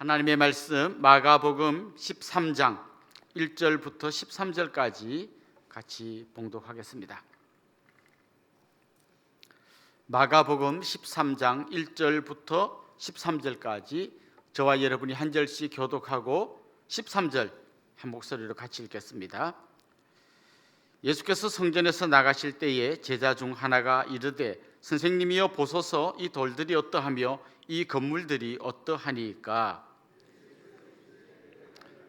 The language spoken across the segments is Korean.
하나님의 말씀 마가복음 13장 1절부터 13절까지 같이 봉독하겠습니다. 마가복음 13장 1절부터 13절까지 저와 여러분이 한 절씩 교독하고 13절 한 목소리로 같이 읽겠습니다. 예수께서 성전에서 나가실 때에 제자 중 하나가 이르되 선생님이여 보소서 이 돌들이 어떠하며 이 건물들이 어떠하니까.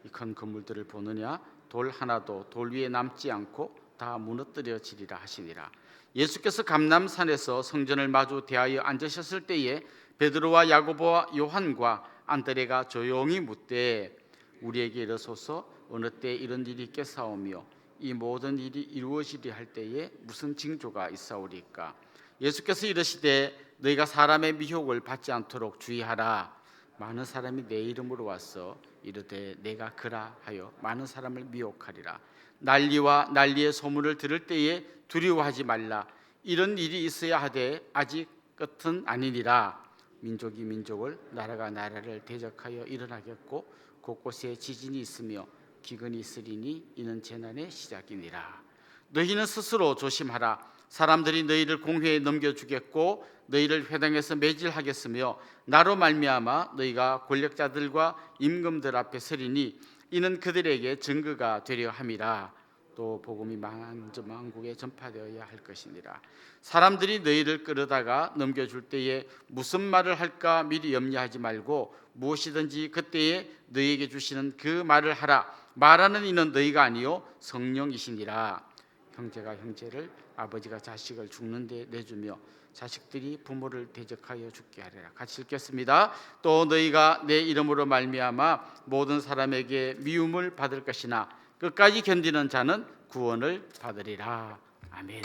이 큰 건물들을 보느냐 돌 하나도 돌 위에 남지 않고 다 무너뜨려지리라 하시니라. 예수께서 감람산에서 성전을 마주 대하여 앉으셨을 때에 베드로와 야고보와 요한과 안드레가 조용히 묻되 우리에게 이르소서 어느 때 이런 일이 있겠사오며 이 모든 일이 이루어지리 할 때에 무슨 징조가 있사오리까. 예수께서 이르시되 너희가 사람의 미혹을 받지 않도록 주의하라. 많은 사람이 내 이름으로 와서 이르되 내가 그라 하여 많은 사람을 미혹하리라. 난리와 난리의 소문을 들을 때에 두려워하지 말라. 이런 일이 있어야 하되 아직 끝은 아니니라. 민족이 민족을 나라가 나라를 대적하여 일어나겠고 곳곳에 지진이 있으며 기근이 있으리니 이는 재난의 시작이니라. 너희는 스스로 조심하라. 사람들이 너희를 공회에 넘겨주겠고 너희를 회당에서 매질하겠으며 나로 말미암아 너희가 권력자들과 임금들 앞에 서리니 이는 그들에게 증거가 되려 함이라. 또 복음이 만국에 전파되어야 할 것이니라. 사람들이 너희를 끌어다가 넘겨줄 때에 무슨 말을 할까 미리 염려하지 말고 무엇이든지 그때에 너희에게 주시는 그 말을 하라. 말하는 이는 너희가 아니요 성령이시니라. 형제가 형제를 아버지가 자식을 죽는 데 내주며 자식들이 부모를 대적하여 죽게 하리라. 같이 읽겠습니다. 또 너희가 내 이름으로 말미암아 모든 사람에게 미움을 받을 것이나 끝까지 견디는 자는 구원을 받으리라. 아멘.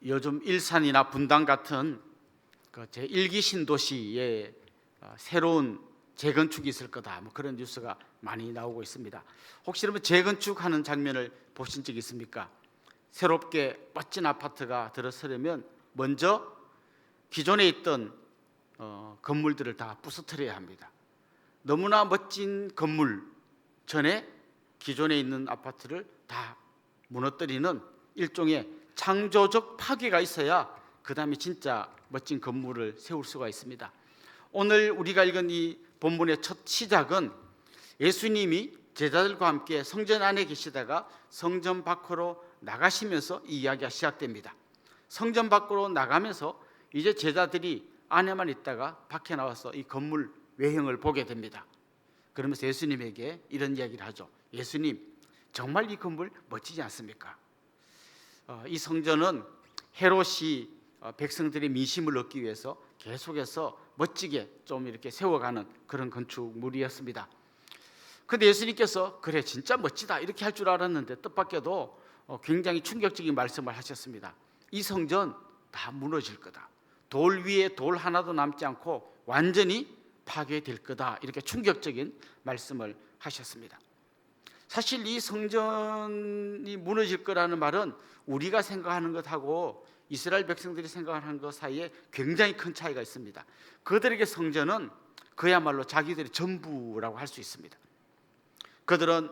요즘 일산이나 분당 같은 제1기 신도시에 새로운 재건축이 있을 거다, 그런 뉴스가 많이 나오고 있습니다. 혹시 여러분 재건축하는 장면을 보신 적 있습니까? 새롭게 멋진 아파트가 들어서려면 먼저 기존에 있던 건물들을 다 부서뜨려야 합니다. 너무나 멋진 건물 전에 기존에 있는 아파트를 다 무너뜨리는 일종의 창조적 파괴가 있어야 그 다음에 진짜 멋진 건물을 세울 수가 있습니다. 오늘 우리가 읽은 이 본문의 첫 시작은 예수님이 제자들과 함께 성전 안에 계시다가 성전 밖으로 나가시면서 이 이야기가 시작됩니다. 성전 밖으로 나가면서 이제 제자들이 안에만 있다가 밖에 나와서 이 건물 외형을 보게 됩니다. 그러면서 예수님에게 이런 이야기를 하죠. 예수님, 정말 이 건물 멋지지 않습니까? 이 성전은 헤롯이 백성들의 민심을 얻기 위해서 계속해서 멋지게 좀 이렇게 세워가는 그런 건축물이었습니다. 그런데 예수님께서 그래 진짜 멋지다 이렇게 할 줄 알았는데 뜻밖에도 굉장히 충격적인 말씀을 하셨습니다. 이 성전 다 무너질 거다. 돌 위에 돌 하나도 남지 않고 완전히 파괴될 거다. 이렇게 충격적인 말씀을 하셨습니다. 사실 이 성전이 무너질 거라는 말은 우리가 생각하는 것하고 이스라엘 백성들이 생각하는 것 사이에 굉장히 큰 차이가 있습니다. 그들에게 성전은 그야말로 자기들의 전부라고 할 수 있습니다. 그들은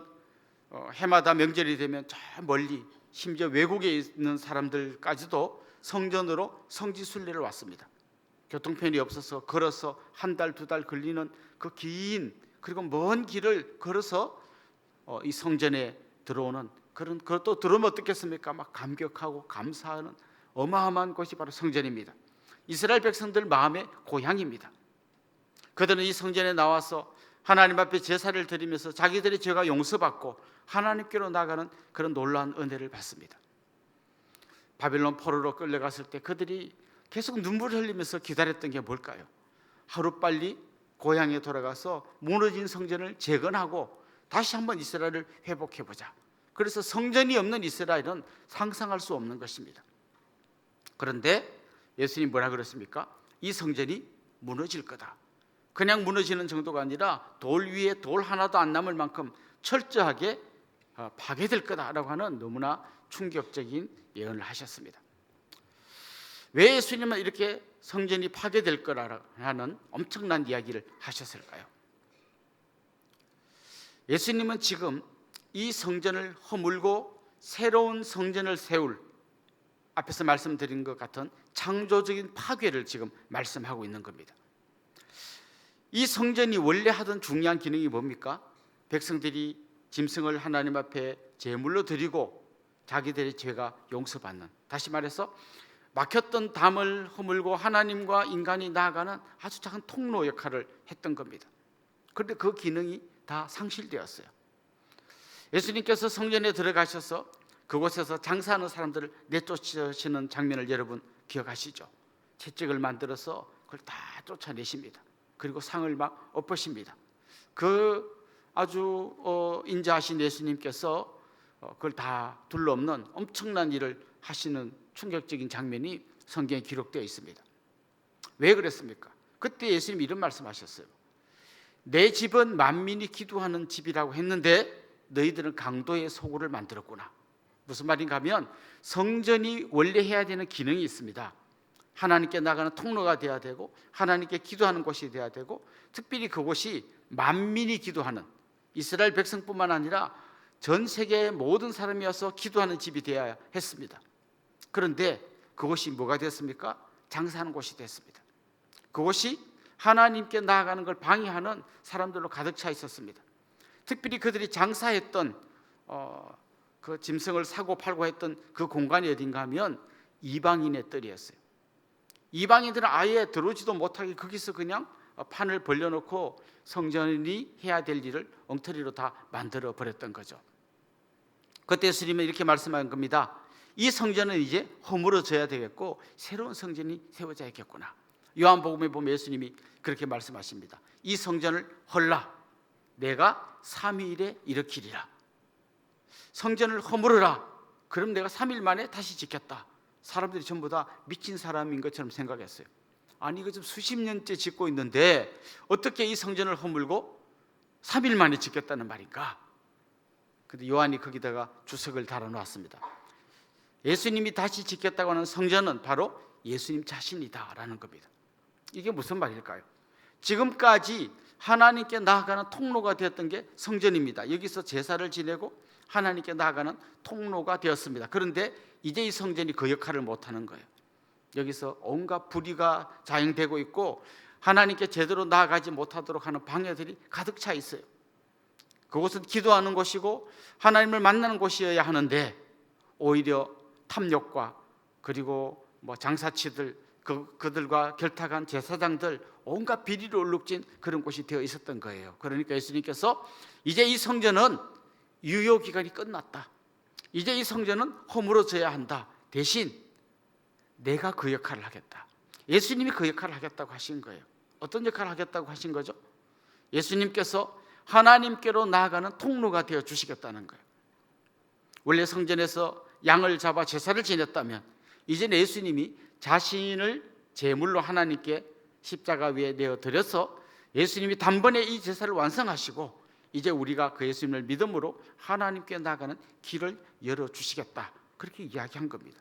해마다 명절이 되면 저 멀리 심지어 외국에 있는 사람들까지도 성전으로 성지순례를 왔습니다. 교통편이 없어서 걸어서 한 달, 두 달 걸리는 그 긴 그리고 먼 길을 걸어서 이 성전에 들어오는 그것도 들어오면 어떻겠습니까? 막 감격하고 감사하는 어마어마한 곳이 바로 성전입니다. 이스라엘 백성들 마음의 고향입니다. 그들은 이 성전에 나와서 하나님 앞에 제사를 드리면서 자기들의 죄가 용서받고 하나님께로 나가는 그런 놀라운 은혜를 받습니다. 바빌론 포로로 끌려갔을 때 그들이 계속 눈물을 흘리면서 기다렸던 게 뭘까요? 하루빨리 고향에 돌아가서 무너진 성전을 재건하고 다시 한번 이스라엘을 회복해보자. 그래서 성전이 없는 이스라엘은 상상할 수 없는 것입니다. 그런데 예수님 뭐라 그랬습니까? 이 성전이 무너질 거다. 그냥 무너지는 정도가 아니라 돌 위에 돌 하나도 안 남을 만큼 철저하게 파괴될 거다라고 하는 너무나 충격적인 예언을 하셨습니다. 왜 예수님은 이렇게 성전이 파괴될 거라는 엄청난 이야기를 하셨을까요? 예수님은 지금 이 성전을 허물고 새로운 성전을 세울, 앞에서 말씀드린 것 같은 창조적인 파괴를 지금 말씀하고 있는 겁니다. 이 성전이 원래 하던 중요한 기능이 뭡니까? 백성들이 짐승을 하나님 앞에 제물로 드리고 자기들의 죄가 용서받는, 다시 말해서 막혔던 담을 허물고 하나님과 인간이 나아가는 아주 작은 통로 역할을 했던 겁니다. 그런데 그 기능이 다 상실되었어요. 예수님께서 성전에 들어가셔서 그곳에서 장사하는 사람들을 내쫓으시는 장면을 여러분 기억하시죠? 채찍을 만들어서 그걸 다 쫓아내십니다. 그리고 상을 막 엎으십니다. 그 아주 인자하신 예수님께서 그걸 다 둘러엎는 엄청난 일을 하시는 충격적인 장면이 성경에 기록되어 있습니다. 왜 그랬습니까? 그때 예수님이 이런 말씀하셨어요. 내 집은 만민이 기도하는 집이라고 했는데 너희들은 강도의 소굴을 만들었구나. 무슨 말인가 하면 성전이 원래 해야 되는 기능이 있습니다. 하나님께 나가는 통로가 되어야 되고 하나님께 기도하는 곳이 되어야 되고, 특별히 그곳이 만민이 기도하는, 이스라엘 백성뿐만 아니라 전 세계의 모든 사람이 와서 기도하는 집이 되어야 했습니다. 그런데 그곳이 뭐가 됐습니까? 장사하는 곳이 됐습니다. 그곳이 하나님께 나아가는 걸 방해하는 사람들로 가득 차 있었습니다. 특별히 그들이 장사했던 그 짐승을 사고 팔고 했던 그 공간이 어딘가 하면 이방인의 뜰이었어요. 이방인들은 아예 들어오지도 못하게 거기서 그냥 판을 벌려놓고 성전이 해야 될 일을 엉터리로 다 만들어 버렸던 거죠. 그때 예수님은 이렇게 말씀한 겁니다. 이 성전은 이제 허물어져야 되겠고 새로운 성전이 세워져야겠구나. 요한복음에 보면 예수님이 그렇게 말씀하십니다. 이 성전을 헐라, 내가 3일에 일으키리라. 성전을 허물어라, 그럼 내가 3일 만에 다시 짓겠다. 사람들이 전부 다 미친 사람인 것처럼 생각했어요. 아니 이거 좀 수십 년째 짓고 있는데 어떻게 이 성전을 허물고 3일 만에 짓겠다는 말인가? 근데 요한이 거기다가 주석을 달아놓았습니다. 예수님이 다시 짓겠다고 하는 성전은 바로 예수님 자신이다라는 겁니다. 이게 무슨 말일까요? 지금까지 하나님께 나아가는 통로가 되었던 게 성전입니다. 여기서 제사를 지내고 하나님께 나아가는 통로가 되었습니다. 그런데 이제 이 성전이 그 역할을 못하는 거예요. 여기서 온갖 불의가 자행되고 있고 하나님께 제대로 나아가지 못하도록 하는 방해들이 가득 차 있어요. 그곳은 기도하는 곳이고 하나님을 만나는 곳이어야 하는데 오히려 탐욕과 그리고 장사치들, 그들과 결탁한 제사장들, 온갖 비리로 얼룩진 그런 곳이 되어 있었던 거예요. 그러니까 예수님께서 이제 이 성전은 유효기간이 끝났다. 이제 이 성전은 허물어져야 한다. 대신 내가 그 역할을 하겠다. 예수님이 그 역할을 하겠다고 하신 거예요. 어떤 역할을 하겠다고 하신 거죠? 예수님께서 하나님께로 나아가는 통로가 되어 주시겠다는 거예요. 원래 성전에서 양을 잡아 제사를 지냈다면 이제는 예수님이 자신을 제물로 하나님께 십자가 위에 내어드려서 예수님이 단번에 이 제사를 완성하시고 이제 우리가 그 예수님을 믿음으로 하나님께 나아가는 길을 열어주시겠다, 그렇게 이야기한 겁니다.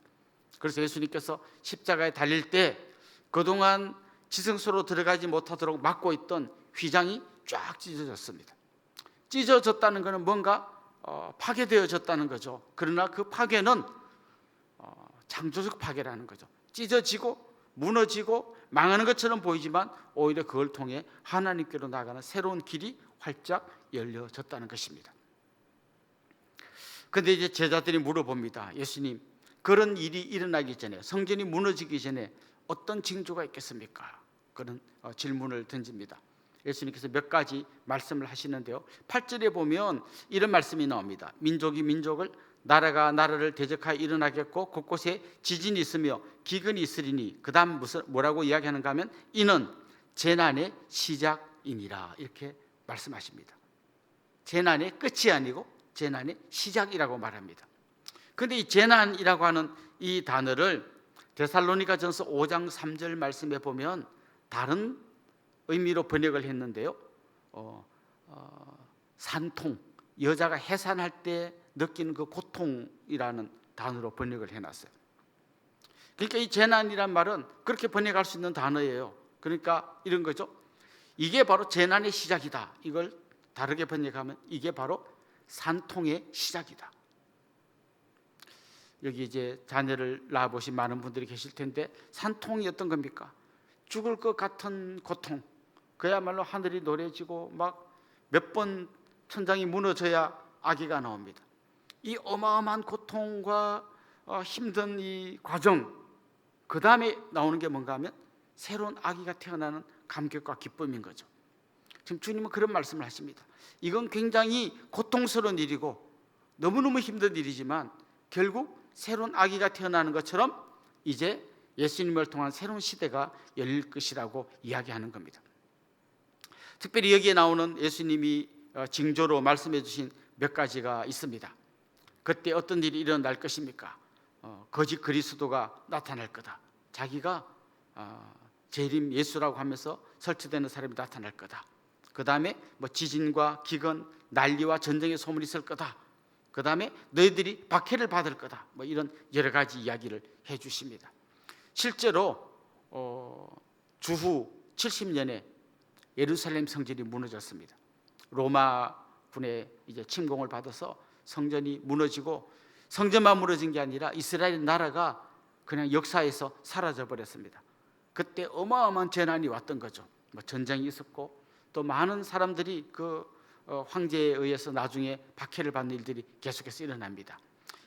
그래서 예수님께서 십자가에 달릴 때 그동안 지성소로 들어가지 못하도록 막고 있던 휘장이 쫙 찢어졌습니다. 찢어졌다는 것은 뭔가 파괴되어졌다는 거죠. 그러나 그 파괴는 창조적 파괴라는 거죠. 찢어지고 무너지고 망하는 것처럼 보이지만 오히려 그걸 통해 하나님께로 나아가는 새로운 길이 활짝 열려졌다는 것입니다. 그런데 이제 제자들이 물어봅니다. 예수님, 그런 일이 일어나기 전에, 성전이 무너지기 전에 어떤 징조가 있겠습니까? 그런 질문을 던집니다. 예수님께서 몇 가지 말씀을 하시는데요, 8절에 보면 이런 말씀이 나옵니다. 민족이 민족을, 나라가 나라를 대적하여 일어나겠고 곳곳에 지진이 있으며 기근이 있으리니, 그 다음 뭐라고 이야기하는가 하면 이는 재난의 시작이니라, 이렇게 말씀하십니다. 재난의 끝이 아니고 재난의 시작이라고 말합니다. 그런데 이 재난이라고 하는 이 단어를 데살로니가전서 5장 3절 말씀에 보면 다른 의미로 번역을 했는데요, 산통, 여자가 해산할 때 느끼는 그 고통이라는 단어로 번역을 해놨어요. 그러니까 이 재난이란 말은 그렇게 번역할 수 있는 단어예요. 그러니까 이런 거죠. 이게 바로 재난의 시작이다. 이걸 다르게 번역하면 이게 바로 산통의 시작이다. 여기 이제 자녀를 낳아보신 많은 분들이 계실 텐데, 산통이 어떤 겁니까? 죽을 것 같은 고통, 그야말로 하늘이 노래지고 막 몇 번 천장이 무너져야 아기가 나옵니다. 이 어마어마한 고통과 힘든 이 과정, 그 다음에 나오는 게 뭔가 하면 새로운 아기가 태어나는 감격과 기쁨인 거죠. 지금 주님은 그런 말씀을 하십니다. 이건 굉장히 고통스러운 일이고 너무너무 힘든 일이지만 결국 새로운 아기가 태어나는 것처럼 이제 예수님을 통한 새로운 시대가 열릴 것이라고 이야기하는 겁니다. 특별히 여기에 나오는 예수님이 징조로 말씀해 주신 몇 가지가 있습니다. 그때 어떤 일이 일어날 것입니까? 거짓 그리스도가 나타날 거다. 자기가 재림 예수라고 하면서 설치되는 사람이 나타날 거다. 그 다음에 뭐 지진과 기근, 난리와 전쟁의 소문이 있을 거다. 그 다음에 너희들이 박해를 받을 거다. 뭐 이런 여러 가지 이야기를 해 주십니다. 실제로 주후 70년에 예루살렘 성전이 무너졌습니다. 로마군의 이제 침공을 받아서 성전이 무너지고, 성전만 무너진 게 아니라 이스라엘 나라가 그냥 역사에서 사라져 버렸습니다. 그때 어마어마한 재난이 왔던 거죠. 뭐 전쟁이 있었고 또 많은 사람들이 그 황제에 의해서 나중에 박해를 받는 일들이 계속해서 일어납니다.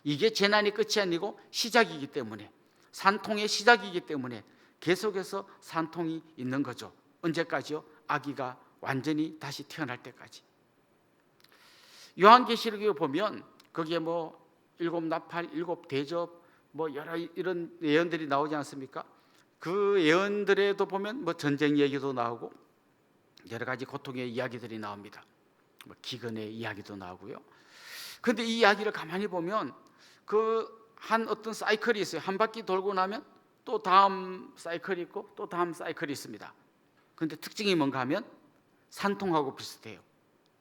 이게 재난이 끝이 아니고 시작이기 때문에, 산통의 시작이기 때문에 계속해서 산통이 있는 거죠. 언제까지요? 아기가 완전히 다시 태어날 때까지. 요한계시록에 보면 거기에 뭐 일곱 나팔, 일곱 대접, 뭐 여러 이런 예언들이 나오지 않습니까? 그 예언들에도 보면 뭐 전쟁 얘기도 나오고 여러 가지 고통의 이야기들이 나옵니다. 뭐 기근의 이야기도 나오고요. 그런데 이 이야기를 가만히 보면 그 한 어떤 사이클이 있어요. 한 바퀴 돌고 나면 또 다음 사이클이 있고 또 다음 사이클이 있습니다. 그런데 특징이 뭔가 하면 산통하고 비슷해요.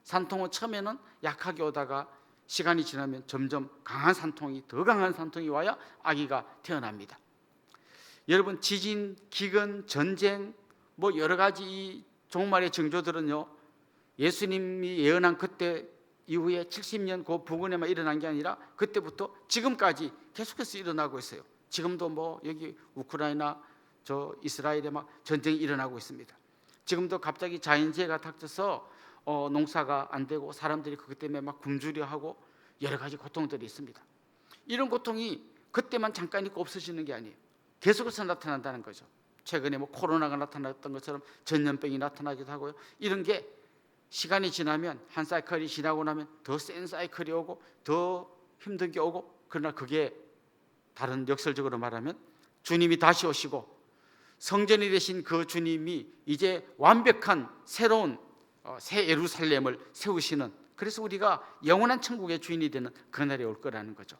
산통은 처음에는 약하게 오다가 시간이 지나면 점점 강한 산통이, 더 강한 산통이 와야 아기가 태어납니다. 여러분, 지진, 기근, 전쟁, 뭐 여러 가지 이 종말의 징조들은요, 예수님이 예언한 그때 이후에 70년 그 부근에만 일어난 게 아니라 그때부터 지금까지 계속해서 일어나고 있어요. 지금도 뭐 여기 우크라이나, 저 이스라엘에 막 전쟁이 일어나고 있습니다. 지금도 갑자기 자연재해가 닥쳐서 농사가 안 되고 사람들이 그것 때문에 막 굶주려 하고 여러 가지 고통들이 있습니다. 이런 고통이 그때만 잠깐 있고 없어지는 게 아니에요. 계속해서 나타난다는 거죠. 최근에 뭐 코로나가 나타났던 것처럼 전염병이 나타나기도 하고요. 이런 게 시간이 지나면, 한 사이클이 지나고 나면 더 센 사이클이 오고 더 힘든 게 오고, 그러나 그게 다른 역설적으로 말하면 주님이 다시 오시고 성전이 되신 그 주님이 이제 완벽한 새로운 새 예루살렘을 세우시는, 그래서 우리가 영원한 천국의 주인이 되는 그날이 올 거라는 거죠.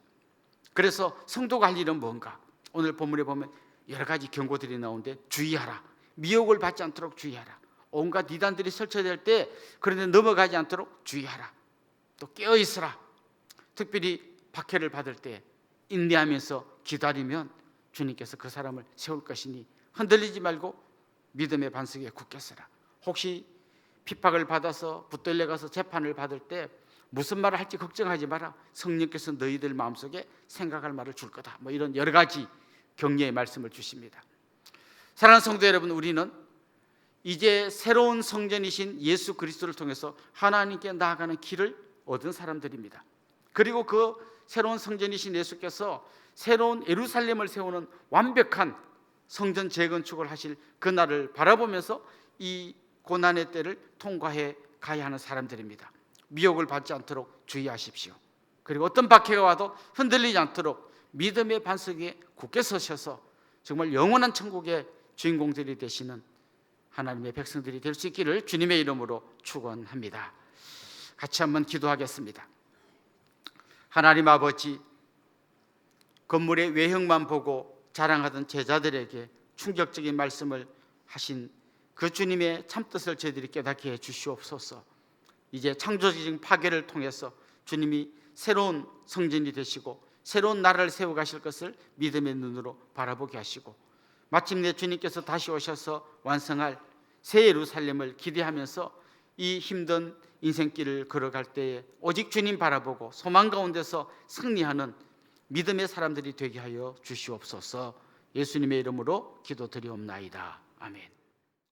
그래서 성도가 할 일은 뭔가? 오늘 본문에 보면 여러 가지 경고들이 나오는데, 주의하라, 미혹을 받지 않도록 주의하라, 온갖 이단들이 설치될 때 그런데 넘어가지 않도록 주의하라, 또 깨어있으라. 특별히 박해를 받을 때 인내하면서 기다리면 주님께서 그 사람을 세울 것이니 흔들리지 말고 믿음의 반석에 굳게 서라. 혹시 핍박을 받아서 붙들려 가서 재판을 받을 때 무슨 말을 할지 걱정하지 마라. 성령께서 너희들 마음속에 생각할 말을 줄 거다. 뭐 이런 여러 가지 격려의 말씀을 주십니다. 사랑하는 성도 여러분, 우리는 이제 새로운 성전이신 예수 그리스도를 통해서 하나님께 나아가는 길을 얻은 사람들입니다. 그리고 그 새로운 성전이신 예수께서 새로운 예루살렘을 세우는 완벽한 성전 재건축을 하실 그날을 바라보면서 이 고난의 때를 통과해 가야 하는 사람들입니다. 미혹을 받지 않도록 주의하십시오. 그리고 어떤 박해가 와도 흔들리지 않도록 믿음의 반석 위에 굳게 서셔서 정말 영원한 천국의 주인공들이 되시는 하나님의 백성들이 될 수 있기를 주님의 이름으로 축원합니다. 같이 한번 기도하겠습니다. 하나님 아버지, 건물의 외형만 보고 자랑하던 제자들에게 충격적인 말씀을 하신 그 주님의 참뜻을 저희들이 깨닫게 해 주시옵소서. 이제 창조적인 파괴를 통해서 주님이 새로운 성전이 되시고 새로운 나라를 세워 가실 것을 믿음의 눈으로 바라보게 하시고 마침내 주님께서 다시 오셔서 완성할 새 예루살렘을 기대하면서 이 힘든 인생길을 걸어갈 때에 오직 주님 바라보고 소망 가운데서 승리하는 믿음의 사람들이 되게 하여 주시옵소서. 예수님의 이름으로 기도드리옵나이다. 아멘.